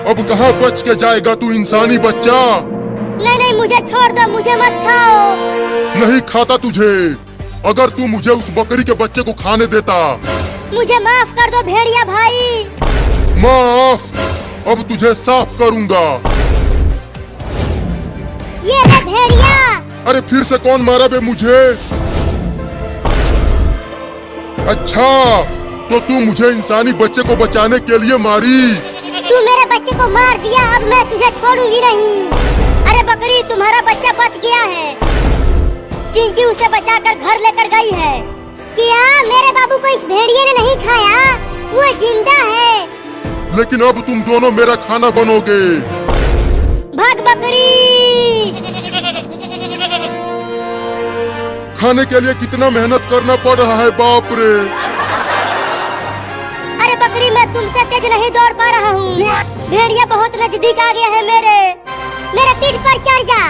अब कहाँ बच के जाएगा तू इंसानी बच्चा। नहीं नहीं, मुझे छोड़ दो, मुझे मत खाओ। नहीं खाता तुझे। अगर तू मुझे उस बकरी के बच्चे को खाने देता। मुझे माफ कर दो भेड़िया भाई। माफ? अब तुझे साफ करूंगा। ये है भेड़िया। अरे फिर से कौन मारा बे मुझे? अच्छा, तो तू मुझे इंसानी बच्चे को बचाने के लिए मारी। तू मेरे बच्चे को मार दिया, अब मैं तुझे छोड़ूंगी नहीं। अरे बकरी, तुम्हारा बच्चा बच गया है। चिंकी उसे बचाकर घर लेकर गई है। क्या मेरे बाबू को इस भेड़िए ने नहीं खाया? वो जिंदा है। लेकिन अब तुम दोनों मेरा खाना बनोगे। भाग बकरी। खाने के लिए कितना मेहनत करना पड़ रहा है, बाप रे। अरे बकरी, मैं तुमसे तेज नहीं दौड़ पा रहा हूँ। भेड़िया बहुत नजदीक आ गया है। मेरे पीठ पर चढ़ जा।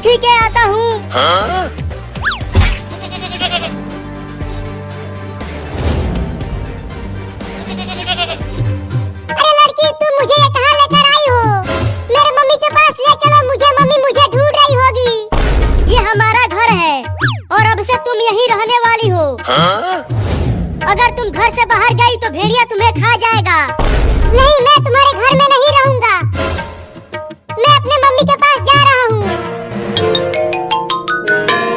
ठीक है, आता हूँ। हाँ? अरे लड़की, तुम मुझे कहाँ लेकर आई हो? मेरे मम्मी के पास ले चलो मुझे, मम्मी मुझे ढूंढ रही होगी। ये हमारा घर है और अब से तुम यहीं रहने वाली हो। हाँ? अगर तुम घर से बाहर गई तो भेड़िया तुम्हें खा जाएगा। नहीं, मैं तुम्हारे घर में नहीं रहूंगा। मैं अपने मम्मी के पास जा रहा हूँ।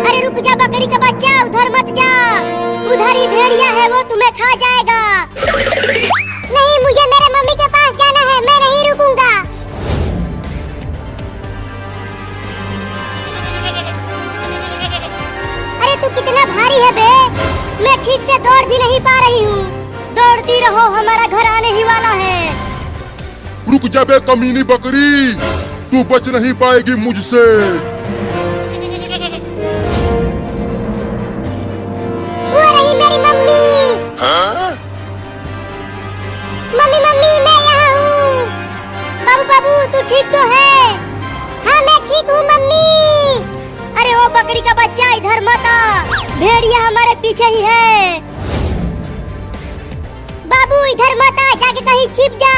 अरे रुक जा बकरी का बच्चा, उधर मत जा। उधर ही भेड़िया है, वो तुम्हें खा जाएगा। नहीं, मुझे मेरे मम्मी के पास जाना है, मैं नहीं रुकूंगा। अरे तू कितना भारी है बे, मैं ठीक से दौड़ भी नहीं पा रही हूँ। दौड़ती रहो, हमारा घर आने ही वाला है। रुक जा बे कमीनी बकरी, तू बच नहीं पाएगी मुझसे। वो रही मेरी मम्मी। हाँ? मम्मी मम्मी, मैं यहाँ हूँ। बाबू बाबू, तू ठीक तो है? हाँ मैं ठीक हूँ मम्मी। अरे वो बकरी का बच्चा, इधर मत आ। भेड़िया हमारे पीछे ही है। बाबू इधर मत आ, जाके कहीं छिप जा।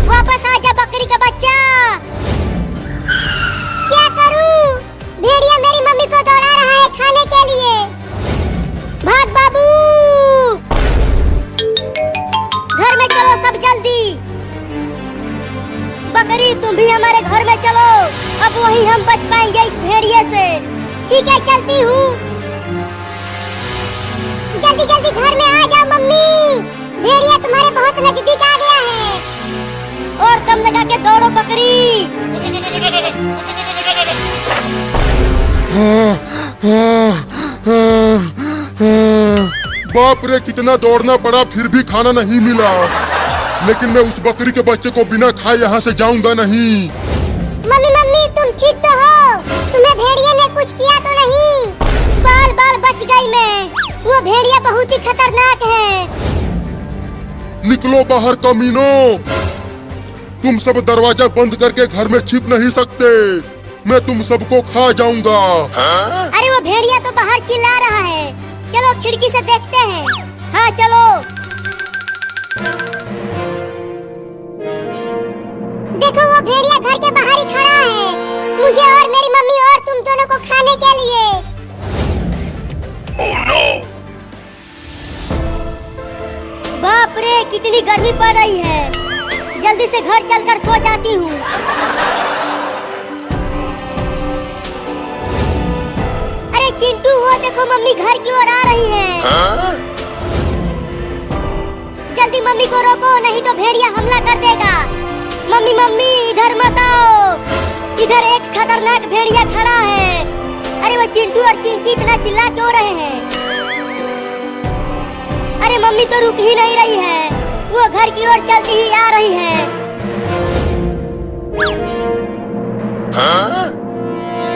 वापस आ जा बकरी का बच्चा। क्या करूं? भेड़िया मेरी मम्मी को दौड़ा रहा है खाने के लिए। भाग बाबू। घर में चलो सब जल्दी। बकरी, तुम भी हमारे घर में चलो। अब वही हम बच पाएंगे इस भेड़िए से। ठीक है, चलती हूँ। जल्दी जल्दी घर में आ जाओ मम्मी। भेड़िया तुम्हारे बहुत नजदीक आ गया है। और दम लगा के दौड़ो बकरी। हाँ, हाँ, हाँ, हाँ। बाप रे, कितना दौड़ना पड़ा, फिर भी खाना नहीं मिला। लेकिन मैं उस बकरी के बच्चे को बिना खाए यहाँ से जाऊंगा नहीं। मम्मी मम्मी, तुम ठीक तो हो? तुम्हें भेड़िया ने कुछ किया तो नहीं? बाल बाल बच गई मैं। वो भेड़िया बहुत ही खतरनाक है। निकलो बाहर कमीनों। तुम सब दरवाजा बंद करके घर में छिप नहीं सकते। मैं तुम सबको खा जाऊंगा। हाँ? अरे वो भेड़िया तो बाहर चिल्ला रहा है। चलो खिड़की से देखते हैं। हाँ चलो। देखो वो भेड़िया घर के बाहर ही खड़ा है, मुझे और मेरी मम्मी और तुम दोनों को खाने के लिए। Oh, no! बाप रे, कितनी गर्मी पड़ रही है। जल्दी से घर चलकर सो जाती हूँ। अरे चिंटू, वो देखो मम्मी घर की ओर आ रही है। हाँ? जल्दी मम्मी को रोको, नहीं तो भेड़िया हमला कर देगा। मम्मी मम्मी, इधर मत आओ। इधर एक खतरनाक भेड़िया खड़ा है। अरे वो चिंटू और चिंकी इतना चिल्ला क्यों रहे हैं? अरे मम्मी तो रुक ही नहीं रही है, वो घर की ओर चलती ही आ रही है। हाँ?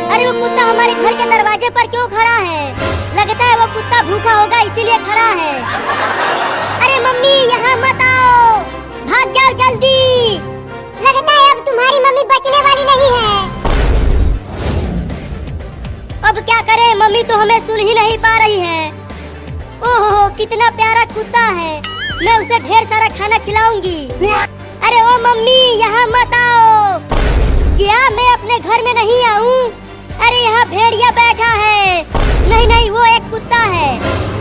अरे वो कुत्ता हमारे घर के दरवाजे पर क्यों खड़ा है? लगता है वो कुत्ता भूखा होगा इसीलिए खड़ा है। अरे मम्मी, यहाँ मत आओ, भाग जाओ जल्दी। लगता है अब तुम्हारी मम्मी बचने वाली नहीं है। अब क्या करें, मम्मी तो हमें सुन ही नहीं पा रही है। ओहो, कितना प्यारा कुत्ता है। मैं उसे ढेर सारा खाना खिलाऊंगी। अरे ओ मम्मी, यहाँ मत घर में नहीं आऊं? अरे यहाँ भेड़िया बैठा है। नहीं नहीं, वो एक कुत्ता है।